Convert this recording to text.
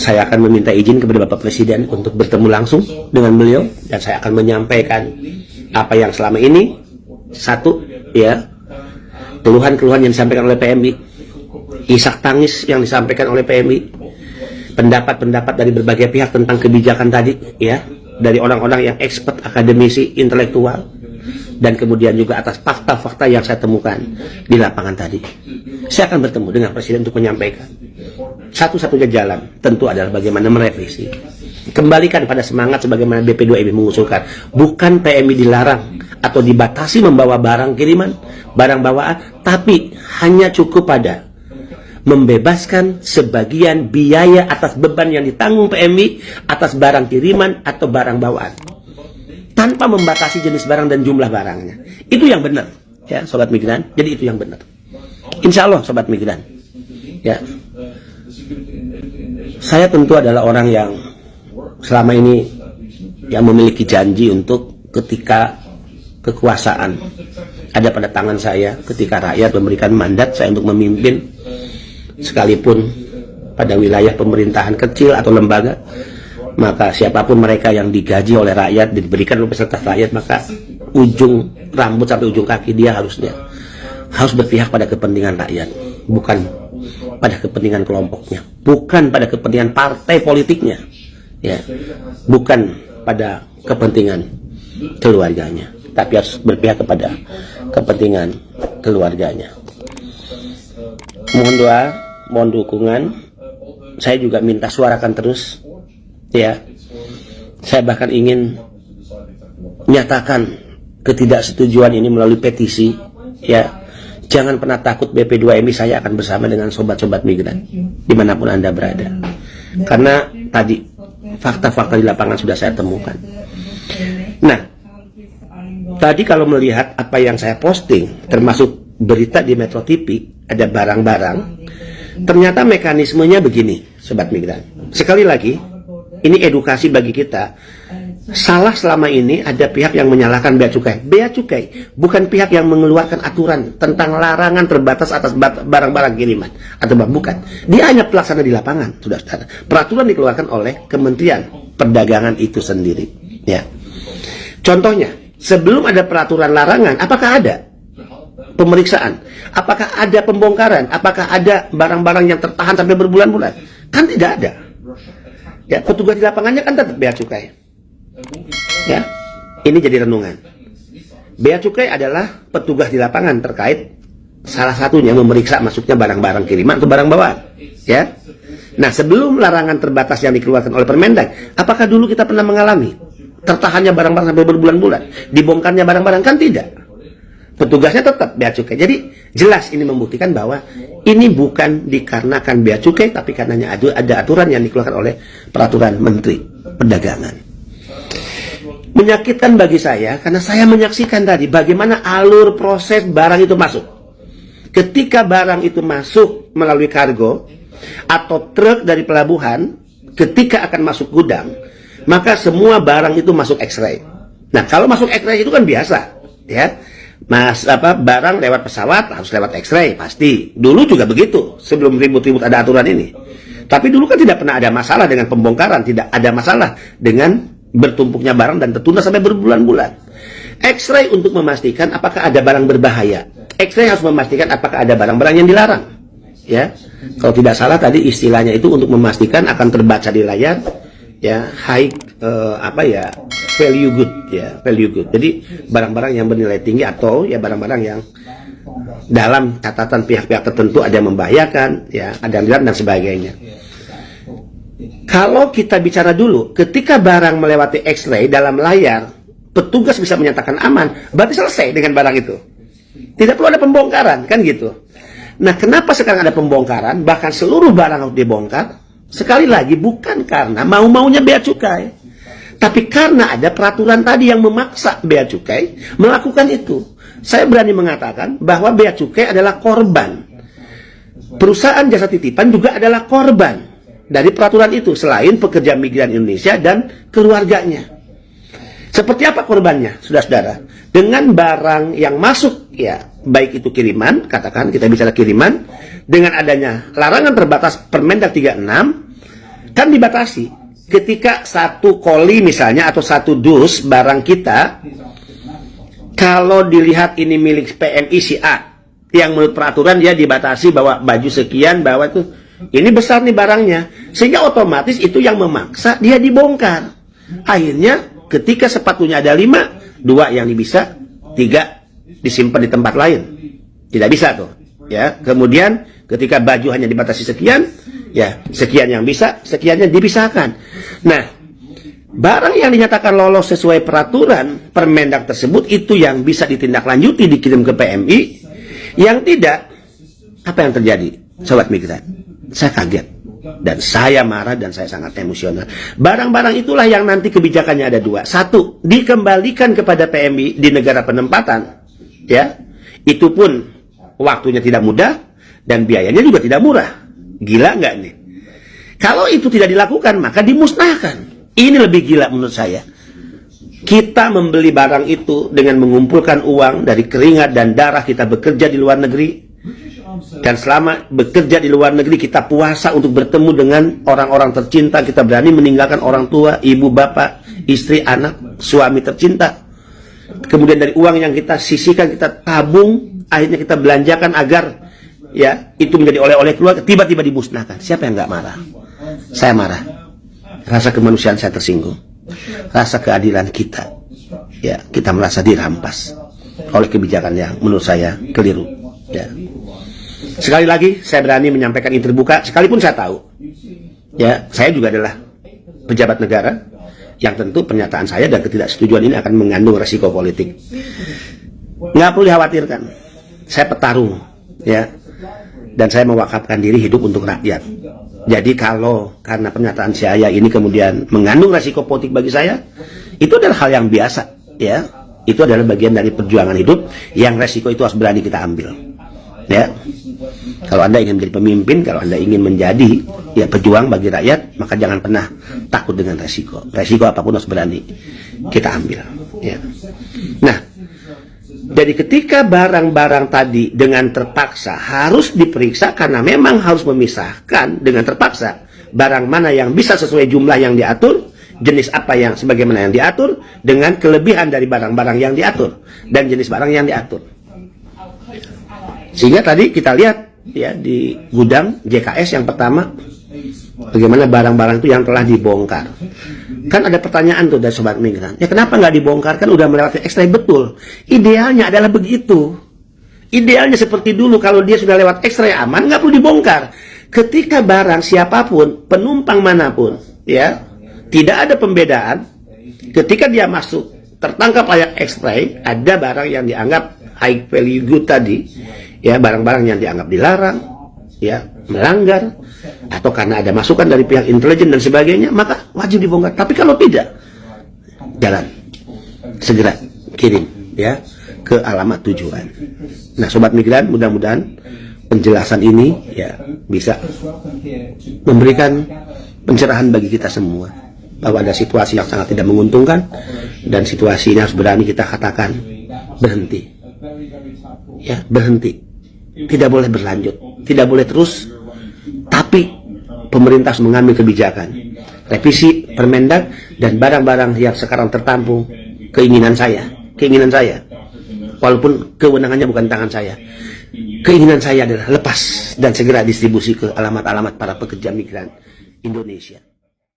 Saya akan meminta izin kepada Bapak Presiden untuk bertemu langsung dengan beliau, dan saya akan menyampaikan apa yang selama ini, satu, ya, keluhan-keluhan yang disampaikan oleh PMI, isak tangis yang disampaikan oleh PMI, pendapat-pendapat dari berbagai pihak tentang kebijakan tadi, ya, dari orang-orang yang expert, akademisi, intelektual, dan kemudian juga atas fakta-fakta yang saya temukan di lapangan tadi. Saya akan bertemu dengan Presiden untuk menyampaikan. Satu-satunya jalan tentu adalah bagaimana merevisi, kembalikan pada semangat sebagaimana BP2MI mengusulkan. Bukan PMI dilarang atau dibatasi membawa barang kiriman, barang bawaan, tapi hanya cukup pada membebaskan sebagian biaya atas beban yang ditanggung PMI atas barang kiriman atau barang bawaan, tanpa membatasi jenis barang dan jumlah barangnya. Itu yang benar, ya Sobat Migran. Jadi itu yang benar, insya Allah Sobat Migran. Ya, saya tentu adalah orang yang selama ini yang memiliki janji untuk ketika kekuasaan ada pada tangan saya, ketika rakyat memberikan mandat saya untuk memimpin, sekalipun pada wilayah pemerintahan kecil atau lembaga, maka siapapun mereka yang digaji oleh rakyat, diberikan oleh peserta rakyat, maka ujung rambut sampai ujung kaki dia harus berpihak pada kepentingan rakyat, bukan pada kepentingan kelompoknya, bukan pada kepentingan partai politiknya, ya, bukan pada kepentingan keluarganya, tapi harus berpihak kepada kepentingan keluarganya. Mohon doa, mohon dukungan. Saya juga minta suarakan terus, ya. Saya bahkan ingin menyatakan ketidaksetujuan ini melalui petisi, ya. Jangan pernah takut BP2MI, saya akan bersama dengan sobat-sobat migran dimanapun Anda berada. Karena tadi fakta-fakta di lapangan sudah saya temukan. Nah, tadi kalau melihat apa yang saya posting, termasuk berita di Metro TV, ada barang-barang, ternyata mekanismenya begini, sobat migran. Sekali lagi, ini edukasi bagi kita. Salah selama ini ada pihak yang menyalahkan Bea Cukai. Bea Cukai bukan pihak yang mengeluarkan aturan tentang larangan terbatas atas barang-barang kiriman atau bukan. Dia hanya pelaksana di lapangan, saudara-saudara. Peraturan dikeluarkan oleh Kementerian Perdagangan itu sendiri. Ya. Contohnya, sebelum ada peraturan larangan, apakah ada pemeriksaan? Apakah ada pembongkaran? Apakah ada barang-barang yang tertahan sampai berbulan-bulan? Kan tidak ada. Ya, petugas di lapangannya kan tetap Bea Cukai. Ya, ini jadi renungan. Bea Cukai adalah petugas di lapangan terkait salah satunya memeriksa masuknya barang-barang kiriman atau barang bawaan. Ya. Nah, sebelum larangan terbatas yang dikeluarkan oleh Permendag, apakah dulu kita pernah mengalami tertahannya barang-barang sampai berbulan-bulan, dibongkarnya barang-barang? Kan tidak. Petugasnya tetap Bea Cukai. Jadi jelas ini membuktikan bahwa ini bukan dikarenakan Bea Cukai, tapi karenanya ada aturan yang dikeluarkan oleh peraturan Menteri Perdagangan. Menyakitkan bagi saya karena saya menyaksikan tadi bagaimana alur proses barang itu masuk. Ketika barang itu masuk melalui kargo atau truk dari pelabuhan, ketika akan masuk gudang, maka semua barang itu masuk X-ray. Nah, kalau masuk X-ray itu kan biasa, ya. Barang lewat pesawat harus lewat X-ray pasti. Dulu juga begitu, sebelum ribut-ribut ada aturan ini. Tapi dulu kan tidak pernah ada masalah dengan pembongkaran, tidak ada masalah dengan bertumpuknya barang dan tertunda sampai berbulan-bulan. X-ray untuk memastikan apakah ada barang berbahaya. X-ray harus memastikan apakah ada barang-barang yang dilarang. Ya, kalau tidak salah tadi istilahnya itu untuk memastikan akan terbaca di layar, ya, value good, ya, value good. Jadi barang-barang yang bernilai tinggi atau ya barang-barang yang dalam catatan pihak-pihak tertentu ada yang membahayakan, ya, ada yang dilarang dan sebagainya. Kalau kita bicara dulu, ketika barang melewati X-ray dalam layar, petugas bisa menyatakan aman, berarti selesai dengan barang itu. Tidak perlu ada pembongkaran, kan gitu. Nah, kenapa sekarang ada pembongkaran, bahkan seluruh barang harus dibongkar? Sekali lagi, bukan karena mau-maunya Bea Cukai, tapi karena ada peraturan tadi yang memaksa Bea Cukai melakukan itu. Saya berani mengatakan bahwa Bea Cukai adalah korban. Perusahaan jasa titipan juga adalah korban dari peraturan itu, selain pekerja migran Indonesia dan keluarganya. Seperti apa korbannya, saudara-saudara? Dengan barang yang masuk, ya, baik itu kiriman, katakan kita bicara kiriman, dengan adanya larangan terbatas Permendag 36, kan dibatasi. Ketika satu koli misalnya, atau satu dus barang kita, kalau dilihat ini milik PMI si A, yang menurut peraturan dia dibatasi bahwa baju sekian, bahwa itu, ini besar nih barangnya, sehingga otomatis itu yang memaksa dia dibongkar. Akhirnya ketika sepatunya ada 5, 2 yang bisa, 3 disimpan di tempat lain. Tidak bisa tuh, ya. Kemudian ketika baju hanya dibatasi sekian, ya, sekian yang bisa, sekiannya dipisahkan. Nah, barang yang dinyatakan lolos sesuai peraturan Permendag tersebut itu yang bisa ditindaklanjuti, dikirim ke PMI. Yang tidak, apa yang terjadi, sobat migran? Saya kaget dan saya marah dan saya sangat emosional. Barang-barang itulah yang nanti kebijakannya ada 2. 1, dikembalikan kepada PMI di negara penempatan, ya. Itu pun waktunya tidak mudah dan biayanya juga tidak murah. Gila nggak nih? Kalau itu tidak dilakukan, maka dimusnahkan. Ini lebih gila menurut saya. Kita membeli barang itu dengan mengumpulkan uang dari keringat dan darah kita bekerja di luar negeri. Dan selama bekerja di luar negeri kita puasa untuk bertemu dengan orang-orang tercinta. Kita berani meninggalkan orang tua, ibu, bapak, istri, anak, suami tercinta. Kemudian dari uang yang kita sisihkan, kita tabung, akhirnya kita belanjakan agar, ya, itu menjadi oleh-oleh keluarga, tiba-tiba dimusnahkan. Siapa yang nggak marah? Saya marah. Rasa kemanusiaan saya tersinggung. Rasa keadilan kita, ya, kita merasa dirampas oleh kebijakan yang menurut saya keliru, ya. Sekali lagi saya berani menyampaikan ini terbuka, sekalipun saya tahu, ya, saya juga adalah pejabat negara yang tentu pernyataan saya dan ketidaksetujuan ini akan mengandung resiko politik. Nggak perlu dikhawatirkan, saya petarung, ya, dan saya mewakafkan diri hidup untuk rakyat. Jadi kalau karena pernyataan saya ini kemudian mengandung resiko politik bagi saya, itu adalah hal yang biasa, ya. Itu adalah bagian dari perjuangan hidup yang resiko itu harus berani kita ambil, ya. Kalau Anda ingin menjadi pemimpin, kalau Anda ingin menjadi, ya, pejuang bagi rakyat, maka jangan pernah takut dengan resiko. Resiko apapun harus berani kita ambil, ya. Nah, jadi ketika barang-barang tadi dengan terpaksa harus diperiksa karena memang harus memisahkan dengan terpaksa barang mana yang bisa sesuai jumlah yang diatur, jenis apa yang sebagaimana yang diatur, dengan kelebihan dari barang-barang yang diatur dan jenis barang yang diatur. Sehingga tadi kita lihat, ya, di gudang JKS yang pertama, bagaimana barang-barang itu yang telah dibongkar. Kan ada pertanyaan tuh dari sobat migran, ya kenapa nggak dibongkar, kan udah melewati X-ray. Betul, idealnya adalah begitu. Idealnya seperti dulu, kalau dia sudah lewat X-ray aman, nggak perlu dibongkar. Ketika barang siapapun, penumpang manapun, ya, tidak ada pembedaan, ketika dia masuk, tertangkap layak X-ray, ada barang yang dianggap high value good tadi, ya, barang-barang yang dianggap dilarang, ya, melanggar, atau karena ada masukan dari pihak intelijen dan sebagainya, maka wajib dibongkar. Tapi kalau tidak, jalan, segera kirim, ya, ke alamat tujuan. Nah, sobat migran, mudah-mudahan penjelasan ini, ya, bisa memberikan pencerahan bagi kita semua bahwa ada situasi yang sangat tidak menguntungkan dan situasi ini harus berani kita katakan berhenti, ya, berhenti. Tidak boleh berlanjut, tidak boleh terus, tapi pemerintah harus mengambil kebijakan revisi Permendag dan barang-barang yang sekarang tertampung. Keinginan saya, walaupun kewenangannya bukan tangan saya, keinginan saya adalah lepas dan segera distribusi ke alamat-alamat para pekerja migran Indonesia.